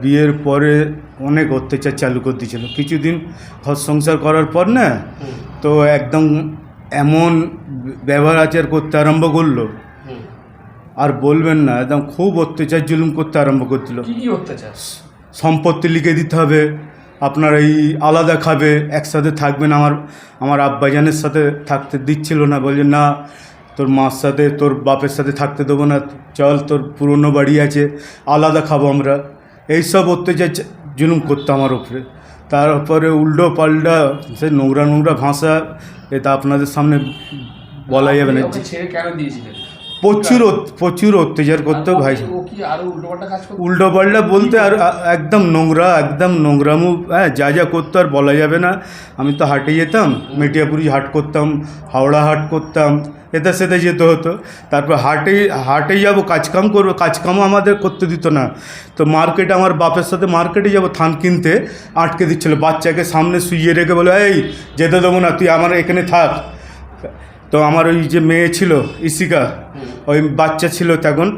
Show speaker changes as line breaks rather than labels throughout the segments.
বিয়ের পরে অনেক অত্যাচার চালু করে দিয়েছিল। কিছুদিন ঘর সংসার করার পর না, তো একদম এমন ব্যবহার আচার করতে আরম্ভ করলো, আর বলবেন না, একদম খুব অত্যাচার জুলুম করতে আরম্ভ করছিল।
কি অত্যাচার?
সম্পত্তি লিখে দিতে হবে, আপনার এই আলাদা খাবে, একসাথে থাকবেন। আমার আব্বাজানের সাথে থাকতে দিচ্ছিল না, বলছে না তোর মার সাথে তোর বাপের সাথে থাকতে দেবো না, চল তোর পুরনো বাড়ি আছে, আলাদা খাবো আমরা। এইসব অত্যাচার জুলুম করতো আমার উপরে। তারপরে উল্টো পাল্টা সে নোংরা নোংরা ভাষা, এটা আপনাদের সামনে বলা যাবে না।
ছেড়ে কেন দিয়েছিলেন?
প্রচুর অত্যাচার করতো ভাই। উল্টো পাল্টা বলতে আর একদম নোংরামু, হ্যাঁ, যা করতো আর বলা যাবে না। আমি তো হাটে যেতাম, মেটিয়াপুরি হাট করতাম, হাওড়া হাট করতাম, এতে সেতে যেতে হতো। তারপর হাটে যাবো, কাজকাম করবো, কাজকামও আমাদের করতে দিত না। তো মার্কেটে, আমার বাপের সাথে মার্কেটে যাবো ধান কিনতে, আটকে দিচ্ছিলো। বাচ্চাকে সামনে শুইয়ে রেখে বলে, এই যেতে দেবো না, তুই আমার এখানে থাক। তো আমার ওই যে মেয়ে ছিল ইশিকা, ওই বাচ্চা ছিল,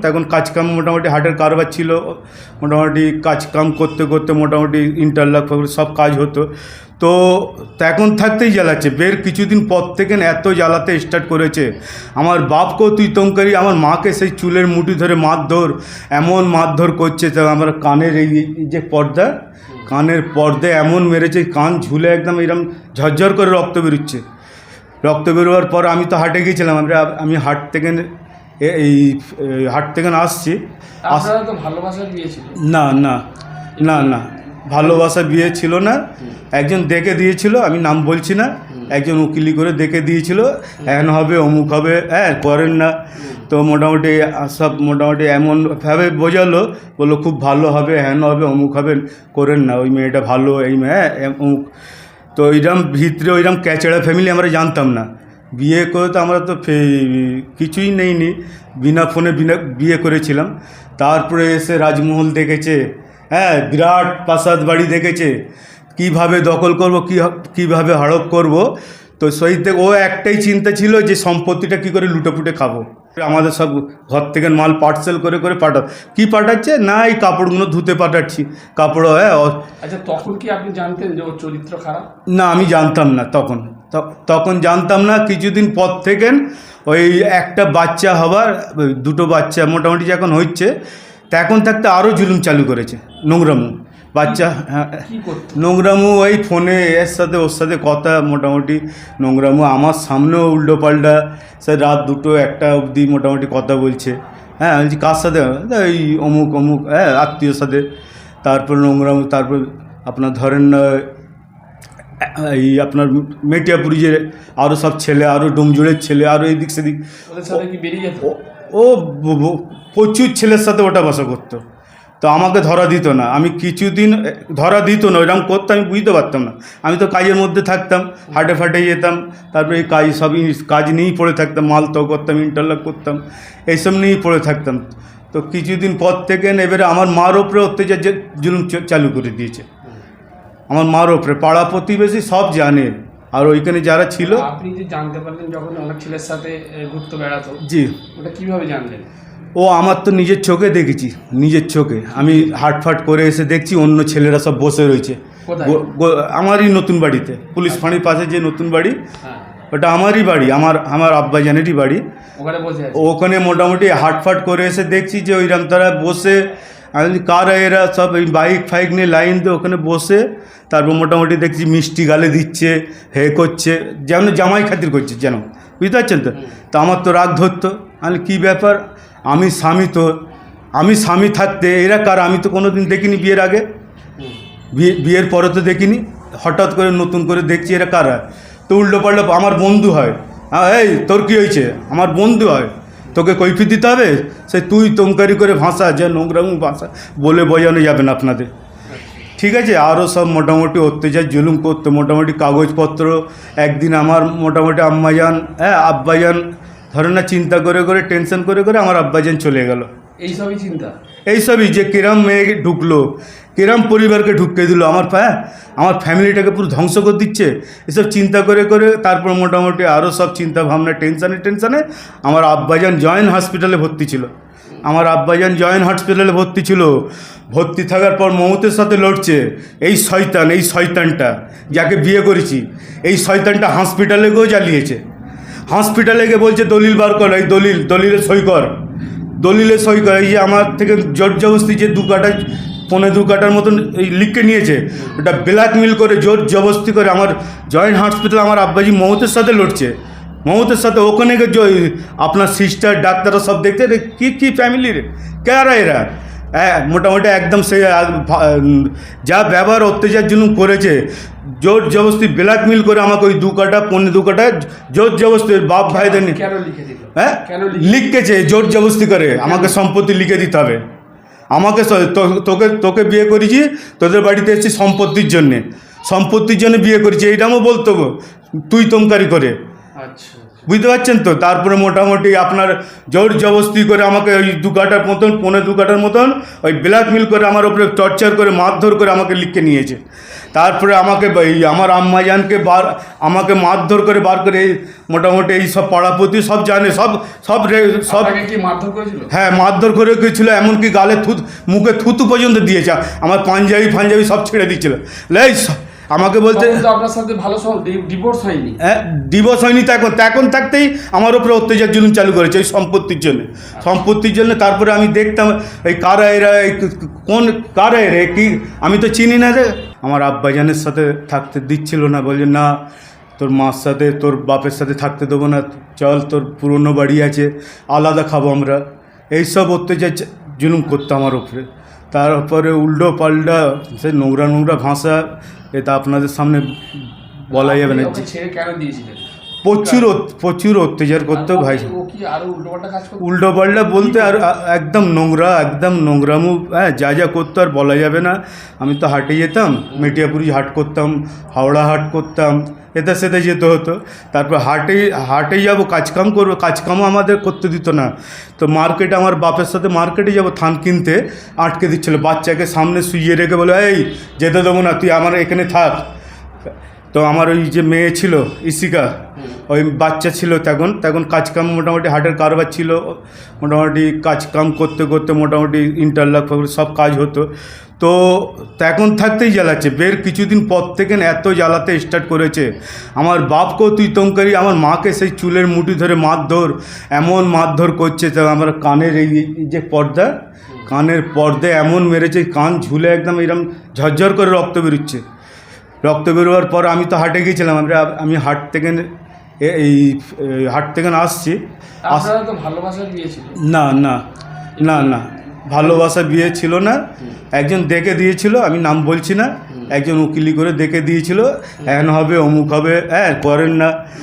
তখন কাজকাম মোটামুটি হাটের কারবার ছিল, মোটামুটি কাজকাম করতে করতে মোটামুটি ইন্টারলক সব কাজ হতো। তো এখন থাকতেই জ্বালাচ্ছে। বের কিছুদিন পর থেকে এত জ্বালাতে স্টার্ট করেছে। আমার বাপকেও তুই তঙ্কারি, আমার মাকে সেই চুলের মুঠি ধরে এমন মারধর করছে। তো আমার কানের এই যে পর্দা, কানের পর্দায় এমন মেরেছে, কান ঝুলে একদম এরকম ঝরঝর করে রক্ত বেরোচ্ছে। রক্ত বেরোবার পর আমি তো হাটে গিয়েছিলাম, আমি হাট থেকে আসছি। না, ভালোবাসা বিয়ে ছিল না। একজন দেখে দিয়েছিল, আমি নাম বলছি না, একজন উকিলি করে দেখে দিয়েছিল, হ্যান হবে অমুক হবে, হ্যাঁ করেন না। তো মোটামুটি সব মোটামুটি এমনভাবে বোঝালো, বললো খুব ভালো হবে, হ্যান হবে অমুক হবে, করেন না, ওই মেয়েটা ভালো, এই মেয়ে অমুক। তো ওইরকম ভিতরে ওইরকম ক্যাচড়া ফ্যামিলি আমরা জানতাম না। বিয়ে করে তো আমরা তো কিছুই নেইনি, বিনা ফোনে বিয়ে করেছিলাম। তারপরে এসে রাজমহল দেখেছে, হ্যাঁ, বিরাট প্রাসাদ বাড়ি দেখেছে, কিভাবে দখল করব, কীভাবে হড়প করব। তো সেই থেকে ও একটাই চিন্তা ছিল যে সম্পত্তিটা কী করে লুটেপুটে খাবো। আমাদের সব ঘর থেকে মাল পার্সেল করে পাঠাচ্ছে না, এই কাপড়গুলো ধুতে পাঠাচ্ছি, কাপড়। হ্যাঁ,
আচ্ছা, তখন কি আপনি জানতেন যে ওর চরিত্র খারাপ?
না, আমি জানতাম না তখন জানতাম না। কিছুদিন পর থেকে ওই একটা বাচ্চা হবার, দুটো বাচ্চা মোটামুটি যখন হচ্ছে, তখন থাকতে আরও জুলুম চালু করেছে। নোংরামু বাচ্চা, হ্যাঁ, নোংরামু, ওই ফোনে ওর সাথে কথা, মোটামুটি নোংরামু। আমার সামনেও উল্টো পাল্টা, সে রাত 2টো 1টা অবধি মোটামুটি কথা বলছে। হ্যাঁ, বলছি কার সাথে? এই অমুক, হ্যাঁ, আত্মীয়র সাথে। তারপর নোংরামু, তারপর আপনার ধরেন এই আপনার মেটিয়াপুরি যে আরও সব ছেলে, আরও ডোমজুড়ের ছেলে, আরও এদিক সেদিক, ও প্রচুর ছেলের সাথে ওটা বসা করতো। তো আমাকে ধরা দিত না, আমি কিছুদিন ধরা দিত না, ওইরকম করতো, আমি বুঝতে পারতাম না। আমি তো কাজের মধ্যে থাকতাম, হাটে ফাটে যেতাম, তারপরে এই কাজ নিয়েই পড়ে থাকতাম, মাল তো করতাম, ইন্টারলক করতাম, এইসব নিয়েই পড়ে থাকতাম। তো কিছুদিন পর থেকে এবারে আমার মার ওপরে অত্যাচার জুলুম চালু করে দিয়েছে। আমার মার ওপরে পাড়া প্রতিবেশী সব জানে, আর ওইখানে যারা ছিল।
আপনি যে জানতে পারলেন যখন অনেক ছেলের সাথে ঘুরতে বেড়াতো?
জি।
ওটা কীভাবে জানলেন?
ও আমার তো নিজের চোখে দেখেছি, নিজের চোখে। আমি হাটফাট করে এসে দেখছি অন্য ছেলেরা সব বসে রয়েছে আমারই নতুন বাড়িতে, পুলিশ ফাঁড়ির পাশে যে নতুন বাড়ি, ওটা আমারই বাড়ি, আমার আব্বাজানেরই বাড়ি। ওখানে মোটামুটি হাটফাট করে এসে দেখছি যে ওইরকম তারা বসে, আমি কারা এরা, সব এই বাইক নিয়ে লাইন দিয়ে ওখানে বসে। তারপর মোটামুটি দেখছি মিষ্টি গালে দিচ্ছে, হে করছে, যেন জামাই খাতির করছে, যেন, বুঝতে পারছেন তো। তা আমার তো রাগ ধরতো, আমি কী ব্যাপার, আমি স্বামী থাকতে এরা কারা? আমি তো কোনো দিন দেখিনি বিয়ের আগে, বিয়ের পরে তো দেখিনি, হঠাৎ করে নতুন করে দেখছি এরা কারা। তো উল্টো পাল্টা আমার বন্ধু হয়, হ্যাঁ, এই তোর কী হয়েছে, আমার বন্ধু হয়, তোকে কৈফিয়ত দিতে হবে, সে তুই তঙ্কারি করে ভাষা, যে নোংরামু ভাষা বলে বোঝানো যাবে না আপনাদের, ঠিক আছে। আরও সব মোটামুটি অত্যাচার জুলুম করতো, মোটামুটি কাগজপত্র। একদিন আমার মোটামুটি আম্মাজান, হ্যাঁ, আব্বাজান, ধরে না, চিন্তা করে টেনশন করে আমার আব্বাজান চলে গেল। এইসবই যে কিরম মেয়ে ঢুকলো, কিরম পরিবারকে ঢুকিয়ে দিল, আমার ফ্যামিলিটাকে পুরো ধ্বংস করে দিচ্ছে, এসব চিন্তা করে তারপর মোটামুটি আরও সব চিন্তা ভাবনা, টেনশানে আমার আব্বাজান জয়েন্ট হসপিটালে ভর্তি ছিল। আমার আব্বাজান জয়েন্ট হসপিটালে ভর্তি ছিল, ভর্তি থাকার পর মমতার সাথে লড়ছে। এই শয়তানটা যাকে বিয়ে করেছি, এই শয়তানটা হসপিটালে গিয়েও জ্বালিয়েছে। হসপিটালে গিয়ে বলছে দলিল বার কর, এই দলিলে সই কর, দলিলে সই কর। এই যে আমার থেকে জোর জবরদস্তি যে 2 কাঠার মতন এই লিখে নিয়েছে, ওটা ব্ল্যাকমেল করে জোর জবরদস্তি করে আমার জয়েন্ট হসপিটাল আমার আব্বাজি মমতার সাথে লড়ছে। মমতার সাথে ওখানে গিয়ে আপনার সিস্টার ডাক্তাররা সব দেখতে কি ফ্যামিলির কারা এরা। মোটামুটি একদম সে যা ব্যবহার অত্যাচার জুলুম করেছে, জোর জবরদস্তি ব্ল্যাকমেল করে আমাকে ওই 2 কাঠা 2 কাঠা জোর জবরদস্তি বাপ ভাইদের নিয়ে হ্যাঁ লিখেছে, জোর জবরদস্তি করে আমাকে সম্পত্তি লিখে দিতে হবে। আমাকে তোকে বিয়ে করেছি, তোদের বাড়িতে এসেছি সম্পত্তির জন্যে বিয়ে করেছি, এইটাও বলতো তুই তমকারি করে।
আচ্ছা,
বুঝতে পারছেন তো। তারপরে মোটামুটি আপনার জোর জবরদস্তি করে আমাকে ওই 2 কাঠার মতন 2 কাঠার মতন ওই ব্ল্যাকমেল করে আমার উপরে টর্চার করে মারধর করে আমাকে লিখে নিয়েছে। তারপরে আমাকে আমার আম্মাজানকে আমাকে মারধর করে বার করে মোটামুটি এই সব পাড়াপতি সব জানে, সব
কি মারধর করেছিল?
হ্যাঁ মারধর করে গেছিলো, এমনকি গালে মুখে থুতু পর্যন্ত দিয়েছে। আমার পাঞ্জাবি সব ছেড়ে দিচ্ছিল। আমাকে বলতে
আপনার সাথে ভালো ডিভোর্স হয়নি?
হ্যাঁ ডিভোর্স হয়নি, তখন থাকতেই আমার উপরে অত্যাচার জুলুম চালু করেছে এই সম্পত্তির জন্য। তারপরে আমি দেখতাম এই কারা এরা কি আমি তো চিনি না রে। আমার আব্বাজানের সাথে থাকতে দিচ্ছিল না, বলছে না তোর মার সাথে তোর বাপের সাথে থাকতে দেবো না, চল তোর পুরনো বাড়ি আছে আলাদা খাবো আমরা। এইসব অত্যাচার জুলুম করতো আমার উপরে। তারপরে উল্টো পাল্টা সে নোংরা ভাষা, এটা আপনাদের সামনে বলা যাবে না।
কেন দিয়েছিলেন?
প্রচুর অত্যাচার করতো ভাই। উল্টো পাল্টা বলতে আর একদম নোংরামু, হ্যাঁ যা করতো আর বলা যাবে না। আমি তো হাটে যেতাম, মেটিয়াপুরি হাট করতাম, হাওড়া হাট করতাম, এতে সেতে যেতে হতো। তারপর হাটে যাবো, কাজকাম করবো, কাজকামও আমাদের করতে দিত না। তো মার্কেটে আমার বাপের সাথে মার্কেটে যাবো ধান কিনতে, আটকে দিচ্ছিলো। বাচ্চাকে সামনে শুইয়ে রেখে বলে এই যেতে দেবো না, তুই আমার এখানে থাক। তো আমার ওই যে মেয়ে ছিল ইশিকা, ওই বাচ্চা ছিল তখন কাজকাম মোটামুটি হাটের কারবার ছিল, মোটামুটি কাজকাম করতে করতে মোটামুটি ইন্টারলক সব কাজ হতো। তো এখন থাকতেই জ্বালাচ্ছে। বের কিছুদিন পর থেকে এত জ্বালাতে স্টার্ট করেছে। আমার বাপকেও তুই তমকারি, আমার মাকে সেই চুলের মুঠি ধরে এমন মারধর করছে। তো আমার কানের এই যে পর্দা, কানের পর্দায় এমন মেরেছে, কান ঝুলে একদম এরকম ঝরঝর করে রক্ত বেরোচ্ছে। রক্ত বেরোবার পর আমি তো হাটে গিয়েছিলাম, আমি হাট থেকে আসছি। না ভালোবাসা বিয়ে ছিল না। একজন দেখে দিয়েছিল, আমি নাম বলছি না, একজন উকিলি করে দেখে দিয়েছিল, হ্যান হবে অমুক হবে, হ্যাঁ করেন না।